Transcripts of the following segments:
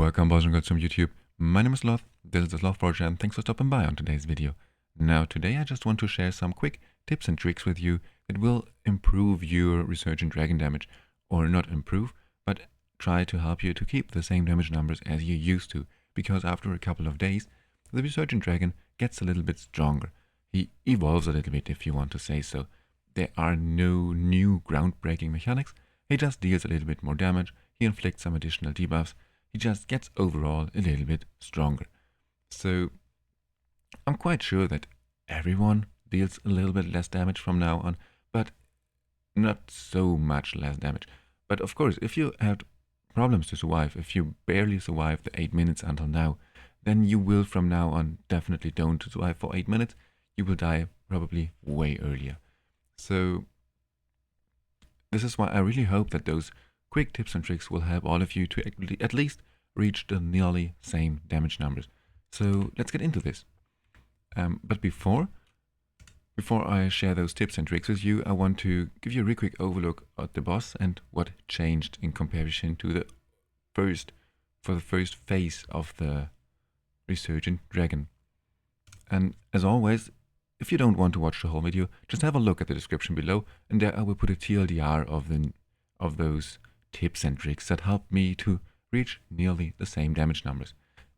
Welcome boys and girls from YouTube. My name is Sloth, this is the SlothForge, and thanks for stopping by on today's video. Now today I just want to share some quick tips and tricks with you that will improve your Resurgent Dragon damage, or not improve, but try to help you to keep the same damage numbers as you used to, because after a couple of days the Resurgent Dragon gets a little bit stronger. He evolves a little bit, if you want to say so. There are no new groundbreaking mechanics, he just deals a little bit more damage, he inflicts some additional debuffs, he just gets overall a little bit stronger. So I'm quite sure that everyone deals a little bit less damage from now on, but not so much less damage. But of course, if you had problems to survive, if you barely survived the 8 minutes until now, then you will from now on definitely don't survive for 8 minutes. You will die probably way earlier. So this is why I really hope that those quick tips and tricks will help all of you to at least reach the nearly same damage numbers. So let's get into this. But before I share those tips and tricks with you, I want to give you a really quick overlook at the boss and what changed in comparison to the first phase of the Resurgent Dragon. And as always, if you don't want to watch the whole video, just have a look at the description below, and there I will put a TLDR of those tips and tricks that helped me to reach nearly the same damage numbers.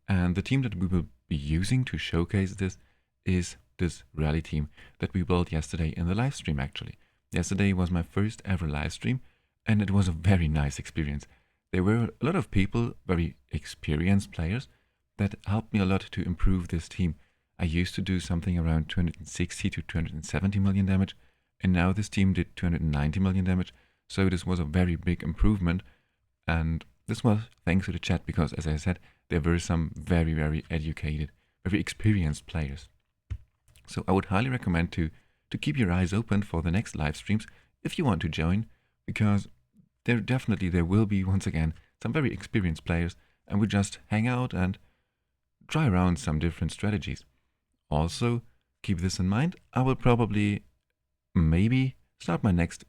And the team that we will be using to showcase this is this rally team that we built yesterday in the live stream actually. Yesterday was my first ever live stream, and it was a very nice experience. There were a lot of people, very experienced players, that helped me a lot to improve this team. I used to do something around 260 to 270 million damage, and now this team did 290 million damage, so this was a very big improvement. And this was thanks to the chat, because as I said, there were some very educated, very experienced players. So I would highly recommend to keep your eyes open for the next live streams if you want to join, because there will be once again some very experienced players, and we just hang out and try around some different strategies. Also, keep this in mind, I will probably maybe start my next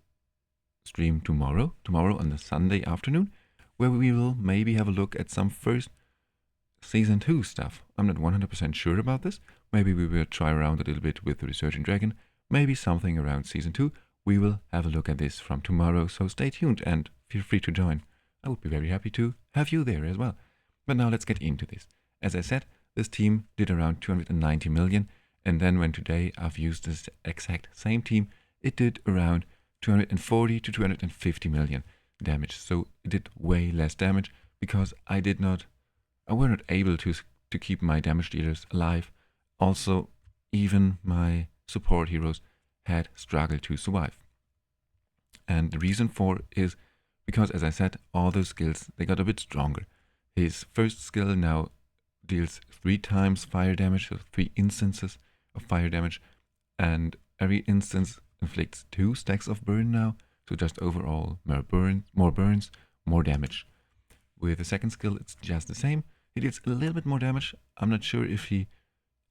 stream tomorrow on the Sunday afternoon, where we will maybe have a look at some first Season 2 stuff. I'm not 100% sure about this. Maybe we will try around a little bit with the Resurgent Dragon, maybe something around Season 2. We will have a look at this from tomorrow, so stay tuned and feel free to join. I would be very happy to have you there as well. But now let's get into this. As I said, this team did around 290 million, and then when today I've used this exact same team, it did around 240 to 250 million damage. So it did way less damage because I were not able to keep my damage dealers alive. Also, even my support heroes had struggled to survive. And the reason for it is because, as I said, all those skills, they got a bit stronger. His first skill now deals 3 times fire damage, so 3 instances of fire damage, and every instance inflicts 2 stacks of burn now, so just overall more burns, more damage. With the second skill, it's just the same. He deals a little bit more damage. I'm not sure if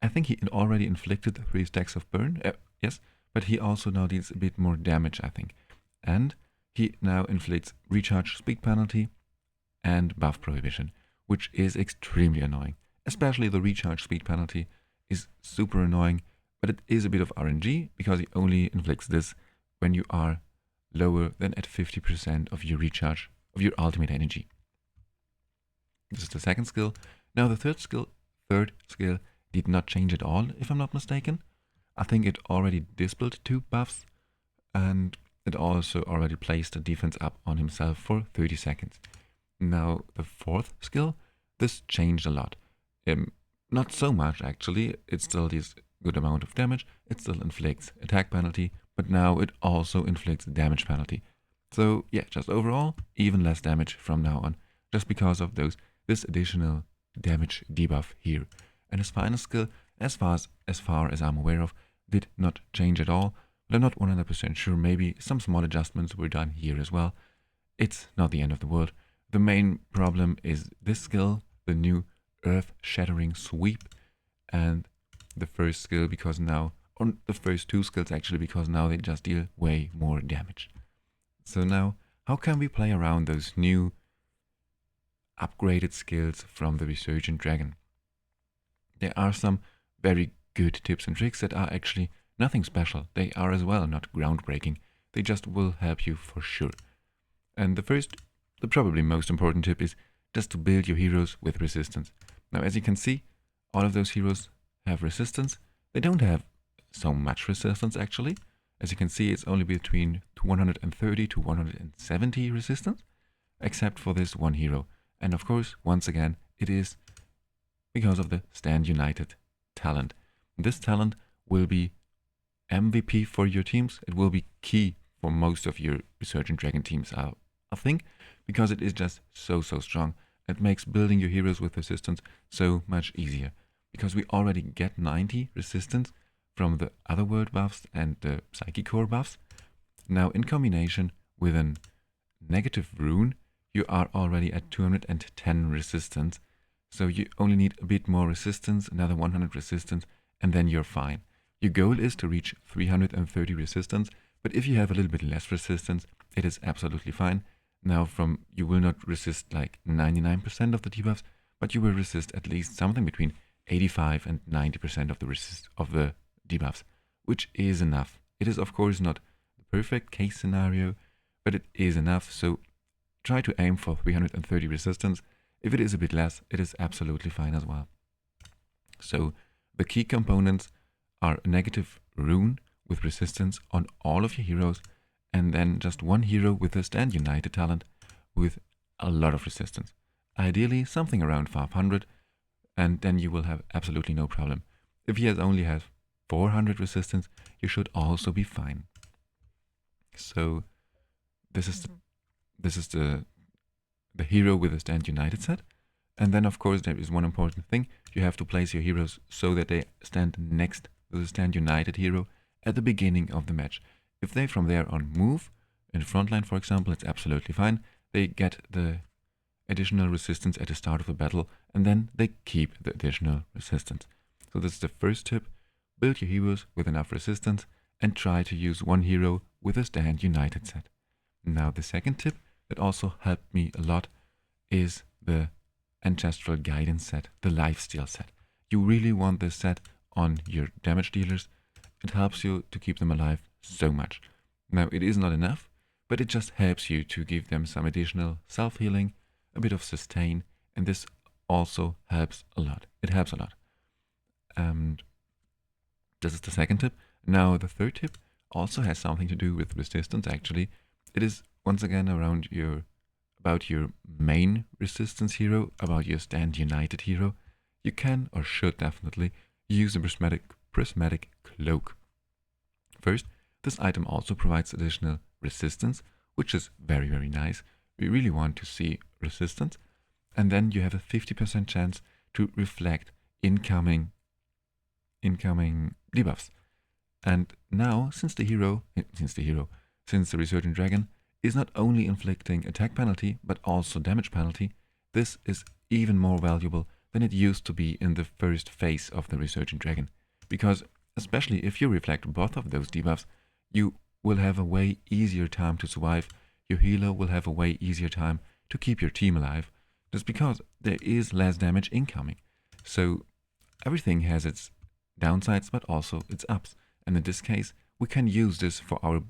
I think he already inflicted 3 stacks of burn, yes, but he also now deals a bit more damage, I think. And he now inflicts recharge speed penalty and buff prohibition, which is extremely annoying. Especially the recharge speed penalty is super annoying, but it is a bit of RNG, because he only inflicts this when you are lower than at 50% of your recharge, of your ultimate energy. This is the second skill. Now the third skill did not change at all, if I'm not mistaken. I think it already dispelled 2 buffs, and it also already placed a defense up on himself for 30 seconds. Now the fourth skill, this changed a lot. Not so much actually, it still deals a good amount of damage, it still inflicts attack penalty, but now it also inflicts damage penalty. So yeah, just overall, even less damage from now on, just because of this additional damage debuff here. And his final skill, as far as I'm aware of, did not change at all, but I'm not 100% sure. Maybe some small adjustments were done here as well. It's not the end of the world. The main problem is this skill, the new earth-shattering sweep, and the first skill, because now, or the first 2 skills actually, because now they just deal way more damage. So now, how can we play around those new upgraded skills from the Resurgent Dragon. There are some very good tips and tricks that are actually nothing special. They are as well not groundbreaking. They just will help you for sure. And the probably most important tip is just to build your heroes with resistance. Now, as you can see, all of those heroes have resistance. They don't have so much resistance actually. As you can see, it's only between 130 to 170 resistance, except for this one hero. And of course, once again, it is because of the Stand United talent. This talent will be MVP for your teams. It will be key for most of your Resurgent Dragon teams, I think, because it is just so strong. It makes building your heroes with resistance so much easier, because we already get 90 resistance from the other world buffs and the Psychic Core buffs. Now, in combination with a negative rune, you are already at 210 resistance. So you only need a bit more resistance, another 100 resistance, and then you're fine. Your goal is to reach 330 resistance, but if you have a little bit less resistance, it is absolutely fine. Now, you will not resist like 99% of the debuffs, but you will resist at least something between 85 and 90% of the debuffs, which is enough. It is of course not the perfect case scenario, but it is enough. So try to aim for 330 resistance. If it is a bit less, it is absolutely fine as well. So the key components are a negative rune with resistance on all of your heroes, and then just one hero with a Stand United talent with a lot of resistance. Ideally something around 500, and then you will have absolutely no problem. If he only has 400 resistance, you should also be fine. So this is the hero with a Stand United set. And then of course there is one important thing. You have to place your heroes so that they stand next to the Stand United hero at the beginning of the match. If they from there on move, in frontline for example, it's absolutely fine. They get the additional resistance at the start of the battle, and then they keep the additional resistance. So that's the first tip. Build your heroes with enough resistance and try to use one hero with a Stand United set. Now the second tip that also helped me a lot is the Ancestral Guidance set, the Lifesteal set. You really want this set on your damage dealers. It helps you to keep them alive so much. Now it is not enough, but it just helps you to give them some additional self-healing, a bit of sustain, and this also helps a lot. It helps a lot. And this is the second tip. Now the third tip also has something to do with resistance actually. It is once again about your main resistance hero, about your Stand United hero. You can or should definitely use a Prismatic Cloak. First, this item also provides additional resistance, which is very nice. We really want to see resistance. And then you have a 50% chance to reflect incoming debuffs. And now, since the Resurgent Dragon is not only inflicting attack penalty, but also damage penalty, this is even more valuable than it used to be in the first phase of the Resurgent Dragon. Because especially if you reflect both of those debuffs, you will have a way easier time to survive. Your healer will have a way easier time to keep your team alive, just because there is less damage incoming. So everything has its downsides, but also its ups. And in this case, we can use this for our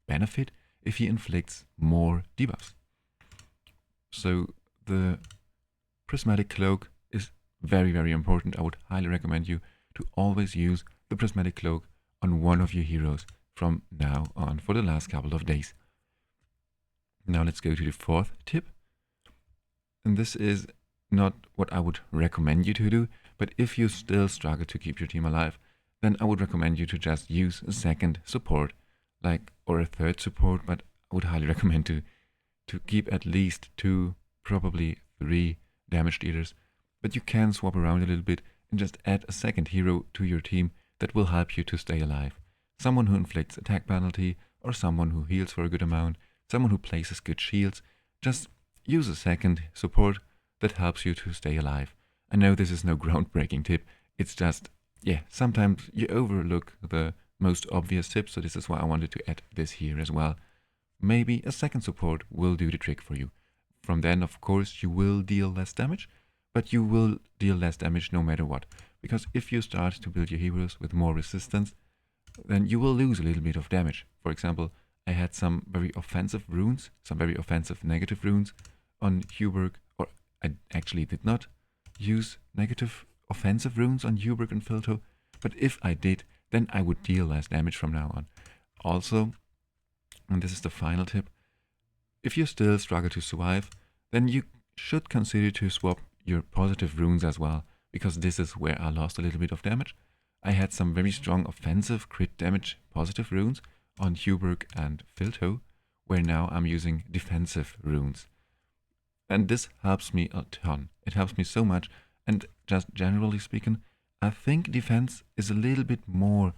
benefit if he inflicts more debuffs. So the Prismatic Cloak is very important. I would highly recommend you to always use the Prismatic Cloak on one of your heroes from now on for the last couple of days. Now let's go to the fourth tip. And this is not what I would recommend you to do, but if you still struggle to keep your team alive, then I would recommend you to just use a second support, or a third support, but I would highly recommend to keep at least 2, probably 3 damage dealers. But you can swap around a little bit and just add a second hero to your team that will help you to stay alive. Someone who inflicts attack penalty, or someone who heals for a good amount, someone who places good shields. Just use a second support that helps you to stay alive. I know this is no groundbreaking tip, it's just, sometimes you overlook the most obvious tips, so this is why I wanted to add this here as well. Maybe a second support will do the trick for you. from then, of course, you will deal less damage, but you will deal less damage no matter what. Because if you start to build your heroes with more resistance, then you will lose a little bit of damage. For example, I had some very offensive runes, some very offensive negative runes on Huberg, or I actually did not use negative offensive runes on Huberg and Filto, but if I did, then I would deal less damage from now on. Also, and this is the final tip, if you still struggle to survive, then you should consider to swap your positive runes as well, because this is where I lost a little bit of damage. I had some very strong offensive crit damage positive runes on Huberg and Filto, where now I'm using defensive runes. And this helps me a ton. It helps me so much, and just generally speaking, I think defense is a little bit more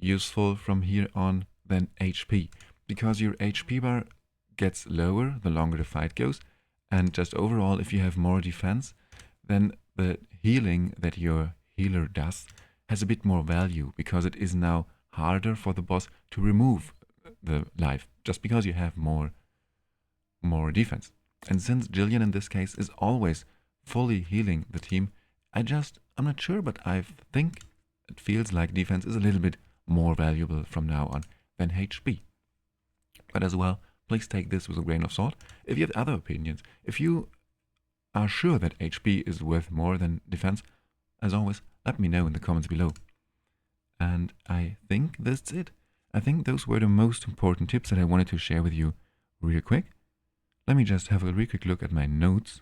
useful from here on than HP, because your HP bar gets lower the longer the fight goes, and just overall, if you have more defense, then the healing that your healer does has a bit more value, because it is now harder for the boss to remove the life, just because you have more defense. And since Jillian in this case is always fully healing the team, I'm not sure, but I think it feels like defense is a little bit more valuable from now on than HP. But as well, please take this with a grain of salt. If you have other opinions, if you are sure that HP is worth more than defense, as always, let me know in the comments below. And I think that's it. I think those were the most important tips that I wanted to share with you real quick. Let me just have a real quick look at my notes.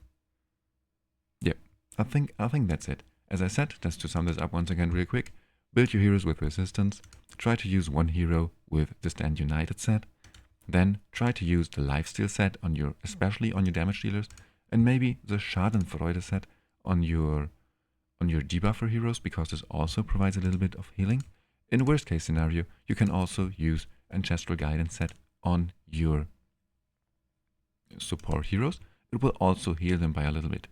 Yeah, I think that's it. As I said, just to sum this up once again real quick, build your heroes with resistance, try to use one hero with the Stand United set, then try to use the Lifesteal set on your, especially on your damage dealers, and maybe the Schadenfreude set on your debuffer heroes, because this also provides a little bit of healing. In worst case scenario, you can also use Ancestral Guidance set on your support heroes. It will also heal them by a little bit.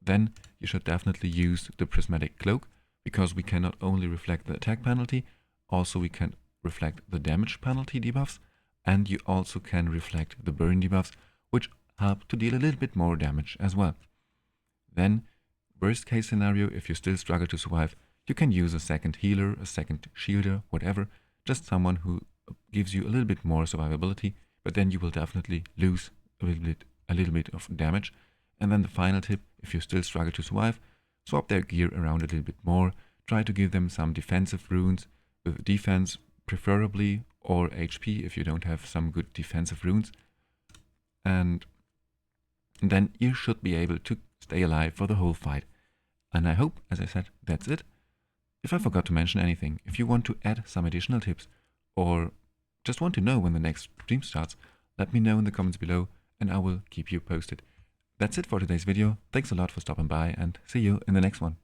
Then you should definitely use the Prismatic Cloak, because we can not only reflect the attack penalty, also we can reflect the damage penalty debuffs, and you also can reflect the burn debuffs, which help to deal a little bit more damage as well. Then, worst case scenario, if you still struggle to survive, you can use a second healer, a second shielder, whatever, just someone who gives you a little bit more survivability, but then you will definitely lose a little bit of damage. And then the final tip, if you still struggle to survive, swap their gear around a little bit more, try to give them some defensive runes with defense preferably, or HP if you don't have some good defensive runes. And then you should be able to stay alive for the whole fight. And I hope, as I said, that's it. If I forgot to mention anything, if you want to add some additional tips, or just want to know when the next stream starts, let me know in the comments below, and I will keep you posted. That's it for today's video. Thanks a lot for stopping by, and see you in the next one.